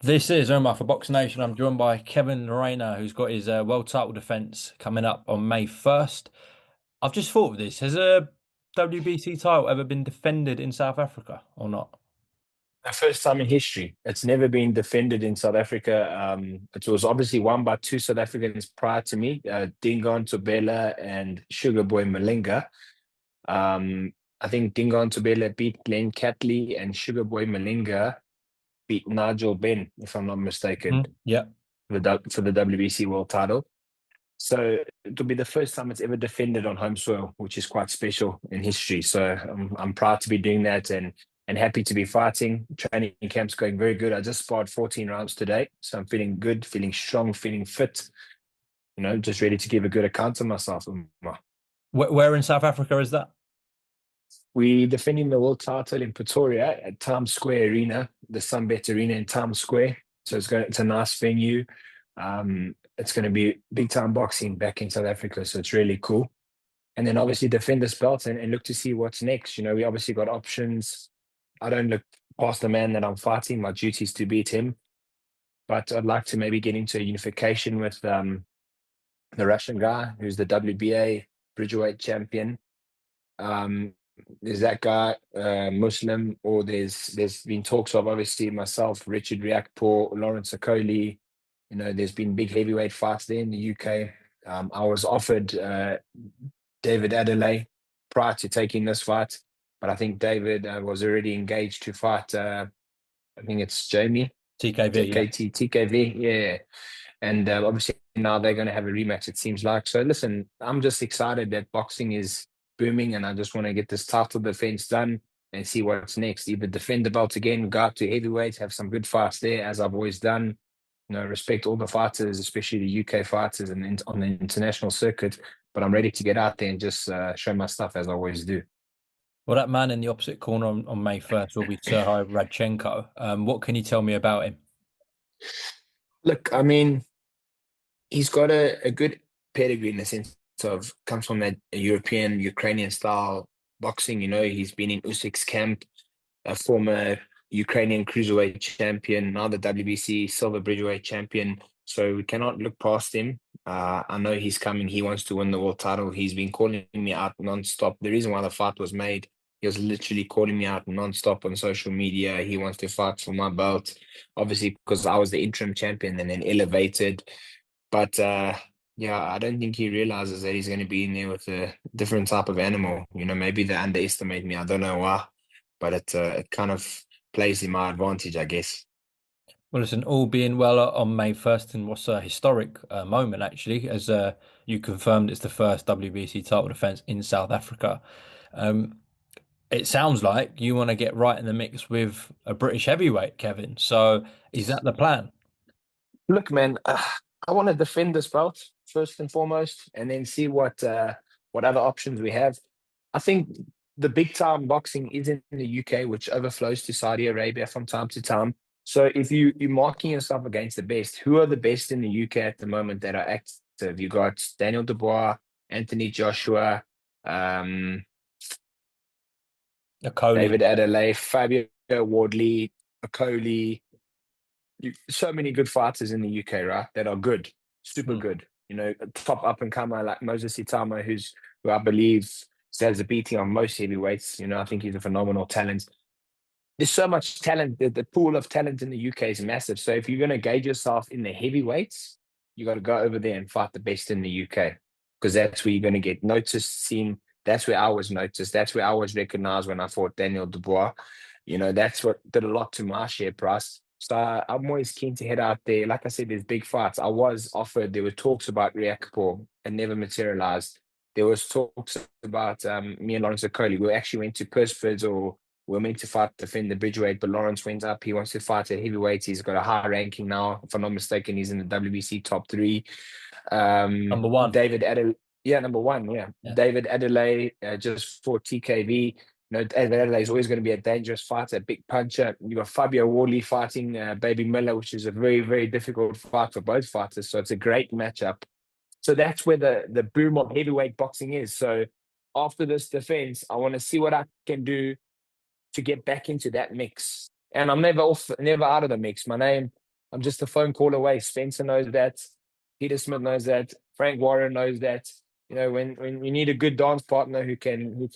This is Umar for BoxNation. I'm joined by Kevin Lerena, who's got his world title defense coming up on May 1st. I've just thought of this. Has a WBC title ever been defended in South Africa or not? The first time in history. It's never been defended in South Africa. It was obviously won by two South Africans prior to me, Dingon Tobela and Sugarboy Malinga. I think Dingon Tobela beat Glenn Catley and Sugarboy Malinga beat Nigel Benn, if I'm not mistaken, Yeah. for the WBC world title. So it'll be the first time it's ever defended on home soil, which is quite special in history. So I'm proud to be doing that and happy to be fighting. Training camp's going very good. I just sparred 14 rounds today, so I'm feeling good, feeling strong, feeling fit. Just ready to give a good account of myself. Where in South Africa is that? We defending the world title in Pretoria at Times Square Arena, the Sunbet Arena in Times Square. So it's a nice venue. It's going to be big time boxing back in South Africa, so it's really cool. And then obviously defend this belt and look to see what's next. We obviously got options. I don't look past the man that I'm fighting. My duty is to beat him. But I'd like to maybe get into a unification with the Russian guy who's the WBA Bridgeweight champion. Um, there's that guy, Muslim, or there's been talks of obviously myself, Richard Riakporhe, Lawrence Okoli. There's been big heavyweight fights there in the UK. I was offered David Adelaide prior to taking this fight, but I think David was already engaged to fight. I think it's Jamie TKV, yeah. KT TKV, yeah. And obviously now they're going to have a rematch. It seems like. So listen, I'm just excited that boxing is booming, and I just want to get this title defense done and see what's next. Either defend the belt again, go up to heavyweight, have some good fights there, as I've always done. Respect all the fighters, especially the UK fighters and on the international circuit. But I'm ready to get out there and just show my stuff as I always do. Well, that man in the opposite corner on May 1st will be Serhiy Radchenko. What can you tell me about him? Look, I mean, he's got a good pedigree in the sense of comes from that European, Ukrainian style boxing. He's been in Usyk's camp, a former Ukrainian cruiserweight champion, now the WBC silver bridgeweight champion. So we cannot look past him. I know he's coming. He wants to win the world title. He's been calling me out nonstop. The reason why the fight was made, he was literally calling me out nonstop on social media. He wants to fight for my belt, obviously because I was the interim champion and then elevated. But yeah, I don't think he realizes that he's going to be in there with a different type of animal. Maybe they underestimate me. I don't know why, but it kind of plays in my advantage, I guess. Well, listen, all being well on May 1st, and what's a historic moment, actually, as you confirmed it's the first WBC title defense in South Africa. Um, it sounds like you want to get right in the mix with a British heavyweight, Kevin. So is that the plan? Look, man, I want to defend this belt first and foremost, and then see what other options we have. I think the big time boxing is in the UK, which overflows to Saudi Arabia from time to time. So if you're marking yourself against the best, who are the best in the UK at the moment that are active? You got Daniel Dubois, Anthony Joshua, um, A Coley. David Adelaide, Fabio Wardley, Okoli. So many good fighters in the UK, right? That are good, super Hmm. good. A top up and comer like Moses Itama, who I believe has a beating on most heavyweights. I think he's a phenomenal talent. There's so much talent. The pool of talent in the UK is massive. So if you're going to gauge yourself in the heavyweights, you got to go over there and fight the best in the UK because that's where you're going to get noticed, seen. That's where I was noticed. That's where I was recognized when I fought Daniel Dubois. That's what did a lot to my share price. So I'm always keen to head out there. Like I said, there's big fights. I was offered, there were talks about Riakporhe and never materialized. There was talks about me and Lawrence Okoli. We actually went to Perthford or we're meant to fight defend the Bridgeweight, but Lawrence went up. He wants to fight at heavyweight. He's got a high ranking now. If I'm not mistaken, he's in the WBC top three. Number one. David Adelaide, yeah, number one, yeah. Yeah. David Adelaide just for TKV. David Adelaide is always going to be a dangerous fighter, a big puncher. You got Fabio Wardley fighting Baby Miller, which is a very, very difficult fight for both fighters. So it's a great matchup. So that's where the boom of heavyweight boxing is. So after this defense, I want to see what I can do to get back into that mix. And I'm never out of the mix. My name, I'm just a phone call away. Spencer knows that. Peter Smith knows that. Frank Warren knows that. When you need a good dance partner who can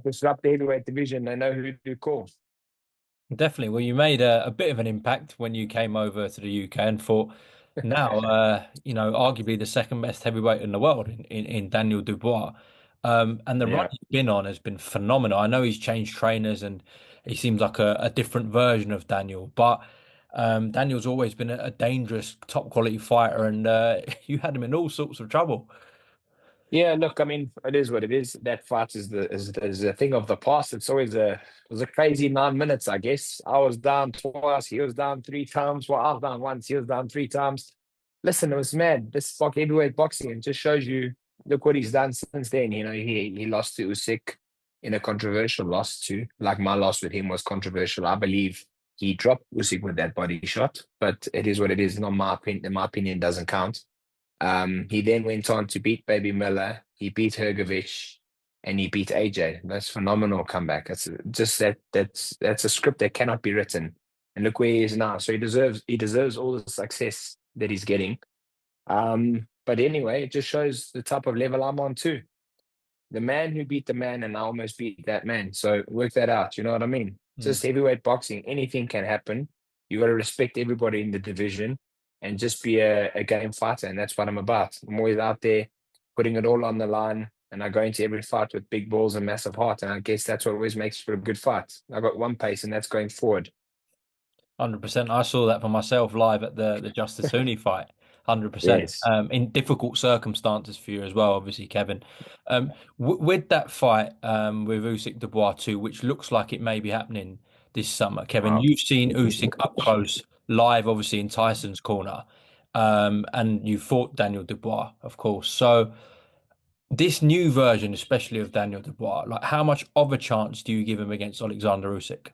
disrupt the heavyweight division, they know who to call. Definitely. Well, you made a bit of an impact when you came over to the UK and fought now, arguably the second best heavyweight in the world in Daniel Dubois. And the run Yeah. he's been on has been phenomenal. I know he's changed trainers and he seems like a different version of Daniel, but Daniel's always been a dangerous, top quality fighter, and you had him in all sorts of trouble. Yeah, look, I mean, it is what it is. That fight is a thing of the past. It was a crazy 9 minutes, I guess. I was down twice, he was down three times. Well, I was down once, he was down three times. Listen, it was mad. This heavyweight boxing, it just shows you. Look what he's done since then. He lost to Usyk in a controversial loss too. Like my loss with him was controversial. I believe he dropped Usyk with that body shot, but it is what it is. Not my opinion. In my opinion, doesn't count. He then went on to beat Baby Miller. He beat Hergovich, and he beat AJ. That's phenomenal comeback. That's just that's a script that cannot be written. And look where he is now. So he deserves all the success that he's getting. But anyway, it just shows the type of level I'm on too. The man who beat the man, and I almost beat that man. So work that out. You know what I mean? Mm. Just heavyweight boxing, anything can happen. You got to respect everybody in the division and just be a game fighter. And that's what I'm about. I'm always out there putting it all on the line. And I go into every fight with big balls and massive heart. And I guess that's what always makes for a good fight. I got one pace, and that's going forward. 100%. I saw that for myself live at the Justice Huni fight. 100%. Yes. In difficult circumstances for you as well, obviously, Kevin. W with that fight with Usyk Dubois too, which looks like it may be happening this summer, Kevin, Wow. you've seen Usyk up close, live, obviously in Tyson's corner, and you fought Daniel Dubois, of course. So this new version, especially of Daniel Dubois, like how much of a chance do you give him against Oleksandr Usyk?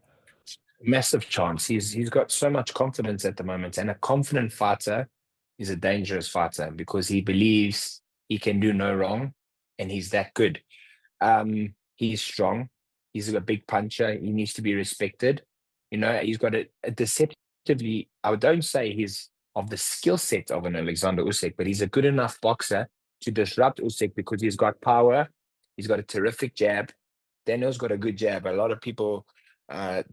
Massive chance. He's got so much confidence at the moment, and a confident fighter is a dangerous fighter because he believes he can do no wrong, and he's that good. He's strong. He's a big puncher. He needs to be respected. He's got a deceptively. I don't say he's of the skill set of an Alexander Usyk, but he's a good enough boxer to disrupt Usyk because he's got power. He's got a terrific jab. Daniel's got a good jab. A lot of people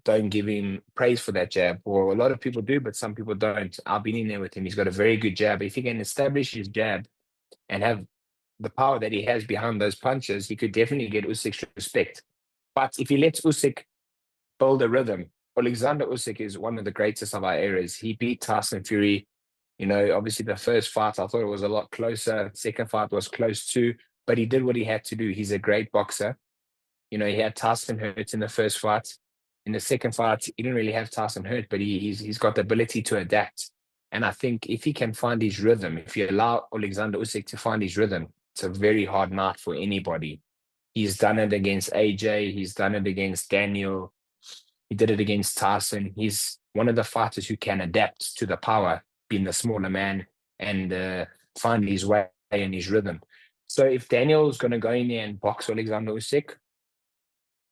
don't give him praise for that jab, or a lot of people do, but some people don't. I've been in there with him. He's got a very good jab. If he can establish his jab and have the power that he has behind those punches, he could definitely get Usyk's respect. But if he lets Usyk build a rhythm, Alexander Usyk is one of the greatest of our eras. He beat Tyson Fury. Obviously the first fight I thought it was a lot closer. Second fight was close too, but he did what he had to do. He's a great boxer. He had Tyson hurt in the first fight. In the second fight, he didn't really have Tyson hurt, but he's got the ability to adapt. And I think if he can find his rhythm, if you allow Alexander Usyk to find his rhythm, it's a very hard night for anybody. He's done it against AJ. He's done it against Daniel. He did it against Tyson. He's one of the fighters who can adapt to the power, being the smaller man, and find his way and his rhythm. So if Daniel's going to go in there and box Alexander Usyk,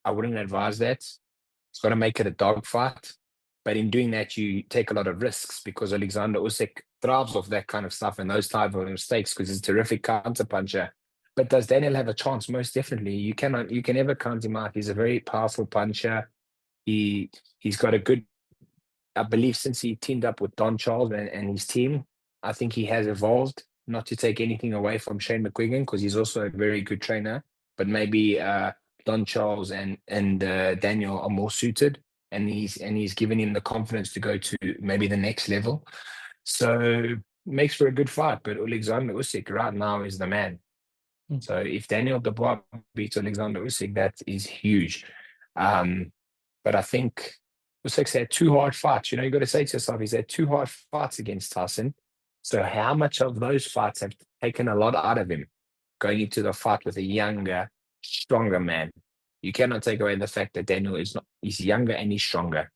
I wouldn't advise that. It's got to make it a dogfight. But in doing that, you take a lot of risks because Alexander Usyk thrives off that kind of stuff and those type of mistakes because he's a terrific counter puncher. But does Daniel have a chance? Most definitely. You can never count him out. He's a very powerful puncher. He's got a good, I believe, since he teamed up with Don Charles and his team, I think he has evolved. Not to take anything away from Shane McGuigan because he's also a very good trainer, but maybe Don Charles and Daniel are more suited, and he's given him the confidence to go to maybe the next level. So makes for a good fight. But Alexander Usyk right now is the man. So if Daniel Dubois beats Alexander Usyk, that is huge. Um, but I think Usyk's had two hard fights. You got to say to yourself, he's had two hard fights against Tyson. So how much of those fights have taken a lot out of him going into the fight with a younger, stronger man? You cannot take away the fact that Daniel is not, he's younger and he's stronger.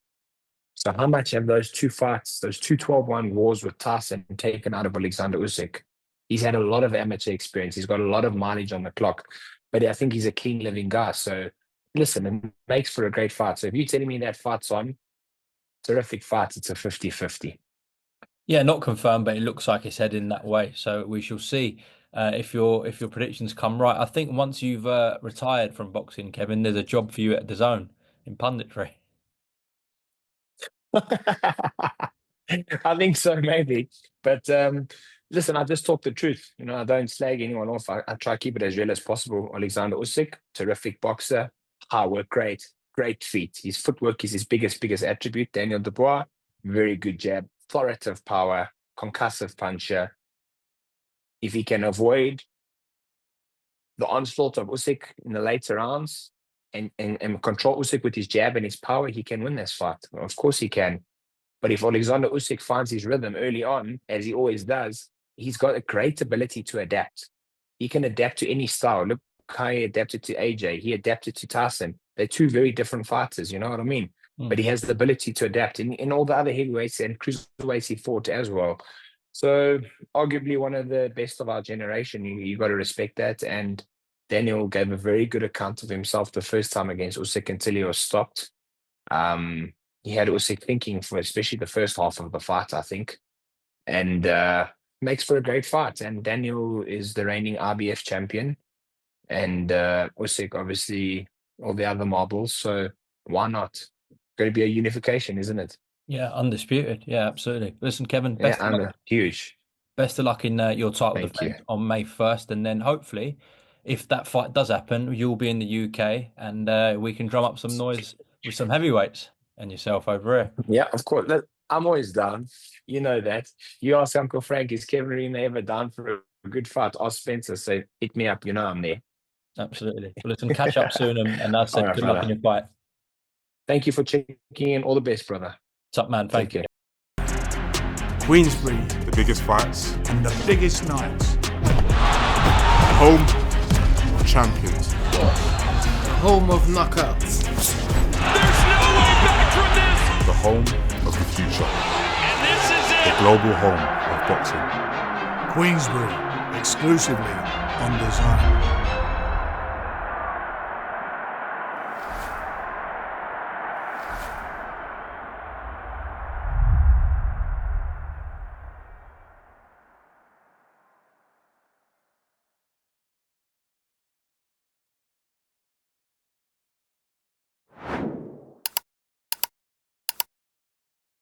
So how much have those two fights, those two 12-1 wars with Tyson taken out of Alexander Usyk? He's had a lot of amateur experience. He's got a lot of mileage on the clock, but I think he's a clean living guy. So listen, it makes for a great fight. So if you're telling me that fight's on, terrific fight, it's a 50-50. Yeah, not confirmed, but it looks like it's heading that way. So we shall see if your predictions come right. I think once you've retired from boxing, Kevin, there's a job for you at the Zone in punditry. I think so, maybe. But listen, I just talk the truth. You know, I don't slag anyone off. I try to keep it as real as possible. Oleksandr Usyk, terrific boxer, hard work, great feet. His footwork is his biggest attribute. Daniel Dubois, very good jab, authoritative power, concussive puncher. If he can avoid the onslaught of Usyk in the later rounds and control Usyk with his jab and his power, he can win this fight. Well, of course he can. But if Oleksandr Usyk finds his rhythm early on, as he always does, he's got a great ability to adapt. He can adapt to any style. Look how he adapted to AJ. He adapted to Tyson. They're two very different fighters, you know what I mean? But Mm. he has the ability to adapt in all the other heavyweights and cruiserweights he fought as well. So arguably one of the best of our generation. You got to respect that. And Daniel gave a very good account of himself the first time against Usyk until he was stopped. Um, he had Usyk thinking for especially the first half of the fight, I think, and makes for a great fight. And Daniel is the reigning RBF champion, and Usyk obviously all the other marbles. So why not? Going to be a unification, isn't it? Yeah, undisputed. Yeah, absolutely. Listen, Kevin, Yeah, and huge. best of luck in your title Thank you. defense on May 1st, and then hopefully, if that fight does happen, you'll be in the UK, and we can drum up some noise with some heavyweights and yourself over here. Yeah, of course. Look, I'm always down. You know that. You ask Uncle Frank, is Kevin Arena ever down for a good fight? Ask Spencer, say, hit me up. You know I'm there. Absolutely. Well, listen, catch up soon, and as I All said, right, good luck in brother. your fight. Thank you for checking in. All the best, brother. Top man, Take thank you. care. Queensbury, The biggest fights, and the biggest nights. home of champions. Home of knockouts. There's no way back from this. The home of the future. And this is The it. global home of boxing. Queensbury, exclusively on design.